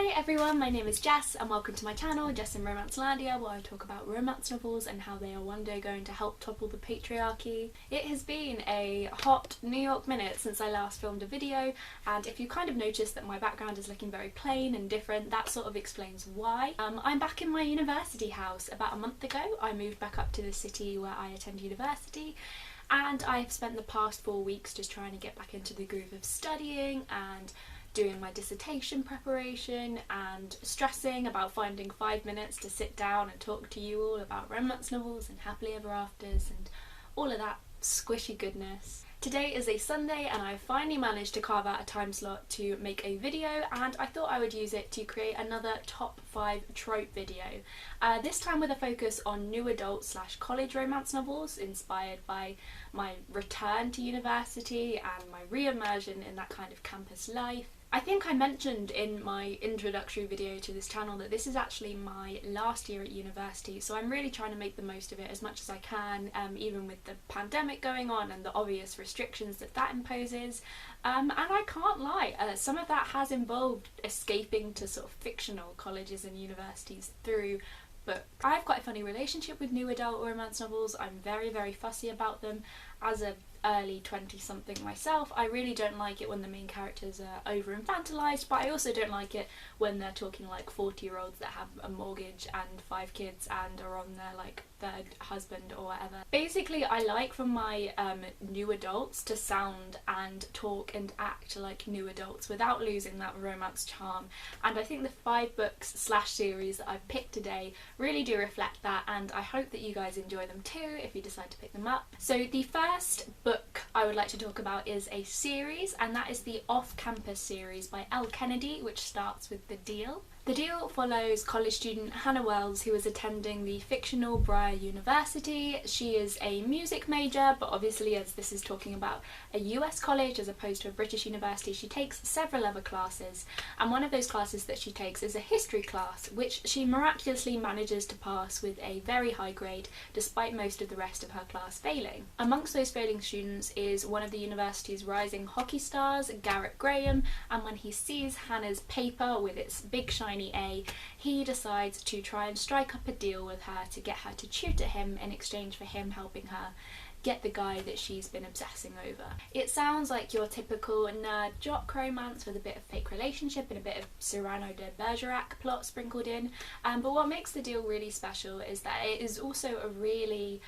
Hi everyone, my name is Jess and welcome to my channel, Jess in Romancelandia, where I talk about romance novels and how they are one day going to help topple the patriarchy. It has been a hot New York minute since I last filmed a video, and if you kind of noticed that my background is looking very plain and different, that sort of explains why. I'm back in my university house. About a month ago I moved back up to the city where I attend university, and I've spent the past 4 weeks just trying to get back into the groove of studying and doing my dissertation preparation and stressing about finding 5 minutes to sit down and talk to you all about romance novels and happily ever afters and all of that squishy goodness. Today is a Sunday and I finally managed to carve out a time slot to make a video, and I thought I would use it to create another top 5 trope video. This time with a focus on new adult / college romance novels inspired by my return to university and my re-immersion in that kind of campus life. I think I mentioned in my introductory video to this channel that this is actually my last year at university, so I'm really trying to make the most of it as much as I can, even with the pandemic going on and the obvious restrictions that imposes. And I can't lie, some of that has involved escaping to sort of fictional colleges and universities through books. I have quite a funny relationship with new adult romance novels. I'm very fussy about them. As a early 20-something myself, I really don't like it when the main characters are over infantilized, but I also don't like it when they're talking like 40-year-olds that have a mortgage and 5 kids and are on their like 3rd husband or whatever. Basically, I like for my new adults to sound and talk and act like new adults without losing that romance charm, and I think the 5 books / series that I've picked today really do reflect that, and I hope that you guys enjoy them too if you decide to pick them up. So the first book I would like to talk about is a series, and that is the Off-Campus series by Elle Kennedy, which starts with The Deal. The Deal follows college student Hannah Wells, who is attending the fictional Briar University. She is a music major, but obviously as this is talking about a US college as opposed to a British university, she takes several other classes, and one of those classes that she takes is a history class, which she miraculously manages to pass with a very high grade despite most of the rest of her class failing. Amongst those failing students is one of the university's rising hockey stars, Garrett Graham, and when he sees Hannah's paper with its big shiny A, he decides to try and strike up a deal with her to get her to tutor him in exchange for him helping her get the guy that she's been obsessing over. It sounds like your typical nerd jock romance with a bit of fake relationship and a bit of Cyrano de Bergerac plot sprinkled in, but what makes The Deal really special is that it is also a really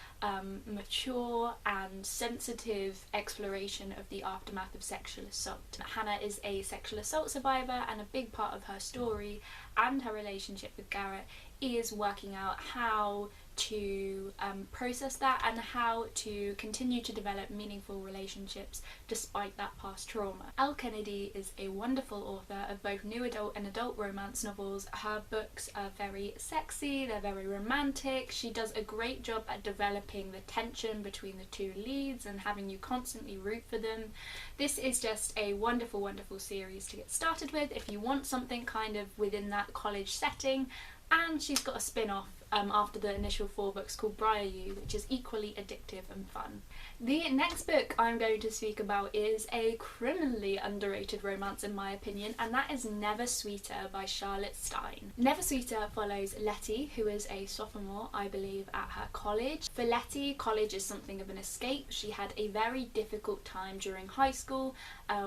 mature and sensitive exploration of the aftermath of sexual assault. Hannah is a sexual assault survivor, and a big part of her story and her relationship with Garrett is working out how to process that and how to continue to develop meaningful relationships despite that past trauma. Elle Kennedy is a wonderful author of both new adult and adult romance novels. Her books are very sexy, they're very romantic. She does a great job at developing the tension between the 2 leads and having you constantly root for them. This is just a wonderful series to get started with if you want something kind of within that college setting. And she's got a spin-off after the initial 4 books called Briar U, which is equally addictive and fun. The next book I'm going to speak about is a criminally underrated romance in my opinion, and that is Never Sweeter by Charlotte Stein. Never Sweeter follows Letty, who is a sophomore, I believe, at her college. For Letty, college is something of an escape. She had a very difficult time during high school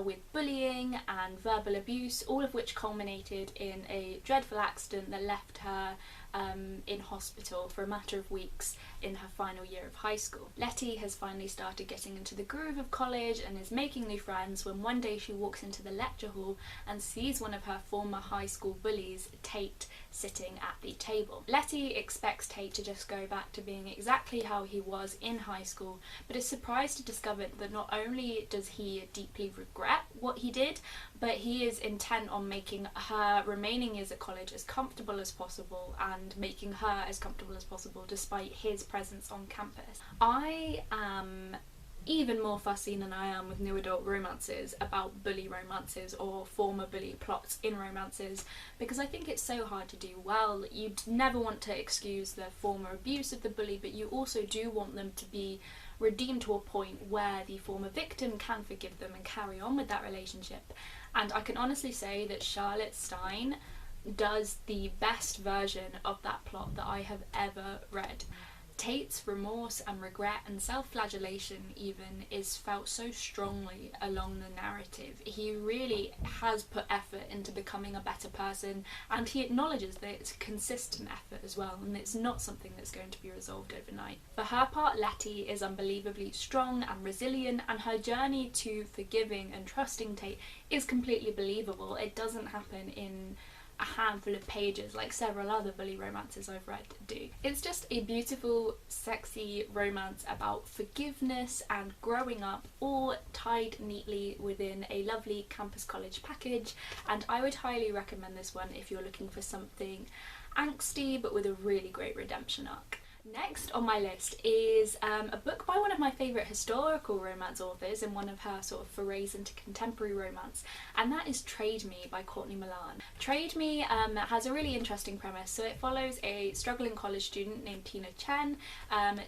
with bullying and verbal abuse, all of which culminated in a dreadful accident that left her in hospital for a matter of weeks in her final year of high school. Letty has finally started getting into the groove of college and is making new friends when one day she walks into the lecture hall and sees one of her former high school bullies, Tate, sitting at the table. Letty expects Tate to just go back to being exactly how he was in high school, but is surprised to discover that not only does he deeply regret what he did, but he is intent on making her remaining years at college as comfortable as possible and making her as comfortable as possible despite his presence on campus. I am even more fussy than I am with new adult romances about bully romances or former bully plots in romances, because I think it's so hard to do well. You'd never want to excuse the former abuse of the bully, but you also do want them to be redeemed to a point where the former victim can forgive them and carry on with that relationship. And I can honestly say that Charlotte Stein does the best version of that plot that I have ever read. Tate's remorse and regret and self-flagellation even is felt so strongly along the narrative. He really has put effort into becoming a better person, and he acknowledges that it's consistent effort as well, and it's not something that's going to be resolved overnight. For her part, Letty is unbelievably strong and resilient, and her journey to forgiving and trusting Tate is completely believable. It doesn't happen in a handful of pages like several other bully romances I've read do. It's just a beautiful, sexy romance about forgiveness and growing up, all tied neatly within a lovely campus college package, and I would highly recommend this one if you're looking for something angsty but with a really great redemption arc. Next on my list is a book by one of my favourite historical romance authors in one of her sort of forays into contemporary romance, and that is Trademe by Courtney Milan. Trademe has a really interesting premise. So it follows a struggling college student named Tina Chen.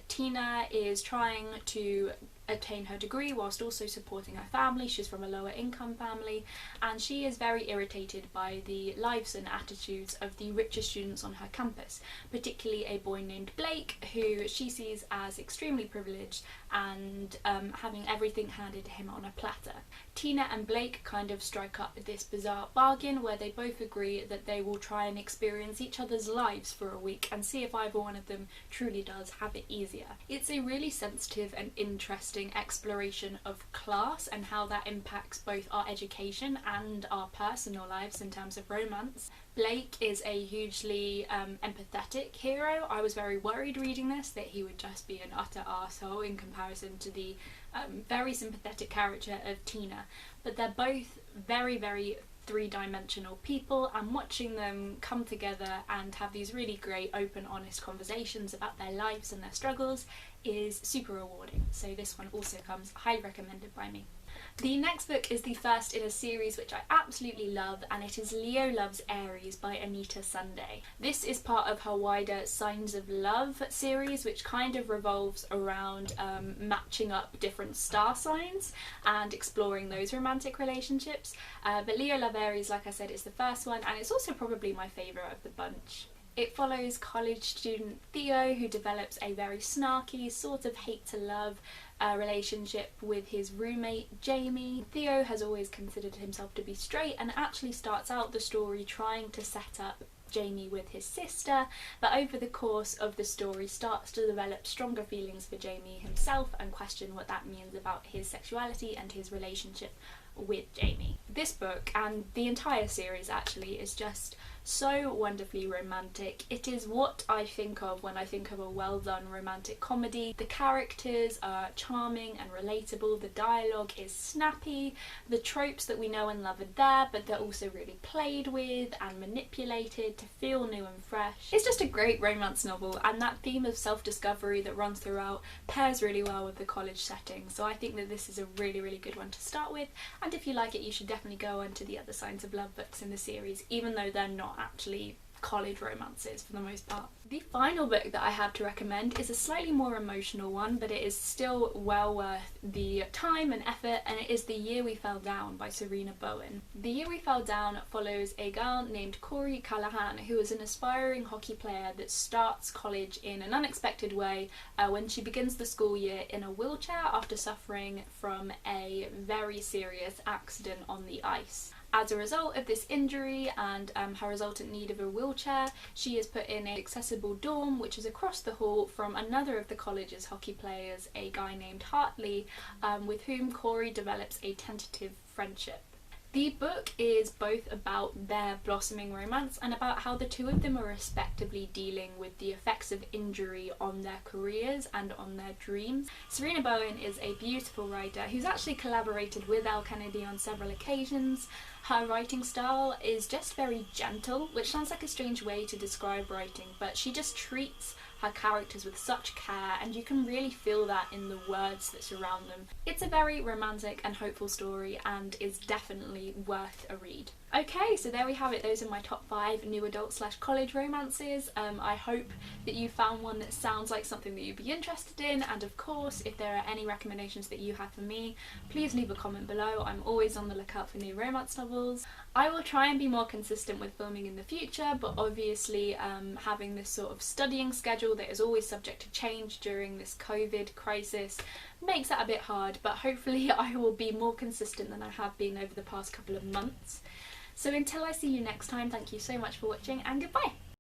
Tina is trying to obtain her degree whilst also supporting her family. She's from a lower income family, and she is very irritated by the lives and attitudes of the richer students on her campus, particularly a boy named Blake, who she sees as extremely privileged and having everything handed to him on a platter. Tina and Blake kind of strike up this bizarre bargain where they both agree that they will try and experience each other's lives for a week and see if either one of them truly does have it easier. It's a really sensitive and interesting exploration of class and how that impacts both our education and our personal lives in terms of romance. Blake is a hugely empathetic hero. I was very worried reading this that he would just be an utter arsehole in comparison to the very sympathetic character of Tina, but they're both very, very three-dimensional people, and watching them come together and have these really great open, honest conversations about their lives and their struggles is super rewarding. So this one also comes highly recommended by me. The next book is the first in a series which I absolutely love, and it is Leo Loves Aries by Anita Sunday. This is part of her wider Signs of Love series, which kind of revolves around matching up different star signs and exploring those romantic relationships. But Leo Loves Aries, like I said, is the first one, and it's also probably my favourite of the bunch. It follows college student Theo, who develops a very snarky, sort of hate-to-love relationship with his roommate Jamie. Theo has always considered himself to be straight and actually starts out the story trying to set up Jamie with his sister, but over the course of the story starts to develop stronger feelings for Jamie himself and question what that means about his sexuality and his relationship with Jamie. This book, and the entire series actually, is just so wonderfully romantic. It is what I think of when I think of a well done romantic comedy. The characters are charming and relatable, the dialogue is snappy, the tropes that we know and love are there, but they're also really played with and manipulated to feel new and fresh. It's just a great romance novel, and that theme of self-discovery that runs throughout pairs really well with the college setting, so I think that this is a really, really good one to start with, and if you like it you should definitely go on to the other Signs of Love books in the series, even though they're not actually college romances for the most part. The final book that I have to recommend is a slightly more emotional one, but it is still well worth the time and effort, and it is The Year We Fell Down by Serena Bowen. The Year We Fell Down follows a girl named Corey Callahan, who is an aspiring hockey player that starts college in an unexpected way when she begins the school year in a wheelchair after suffering from a very serious accident on the ice. As a result of this injury and her resultant need of a wheelchair, she is put in an accessible dorm which is across the hall from another of the college's hockey players, a guy named Hartley, with whom Corey develops a tentative friendship. The book is both about their blossoming romance and about how the two of them are respectively dealing with the effects of injury on their careers and on their dreams. Serena Bowen is a beautiful writer who's actually collaborated with Elle Kennedy on several occasions. Her writing style is just very gentle, which sounds like a strange way to describe writing, but she just treats her characters with such care, and you can really feel that in the words that surround them. It's a very romantic and hopeful story and is definitely worth a read. Okay, so there we have it. Those are my top 5 new adult / college romances. I hope that you found one that sounds like something that you'd be interested in, and of course, if there are any recommendations that you have for me, please leave a comment below. I'm always on the lookout for new romance novels. I will try and be more consistent with filming in the future, but obviously having this sort of studying schedule that is always subject to change during this COVID crisis makes that a bit hard, but hopefully I will be more consistent than I have been over the past couple of months. So until I see you next time, thank you so much for watching, and goodbye!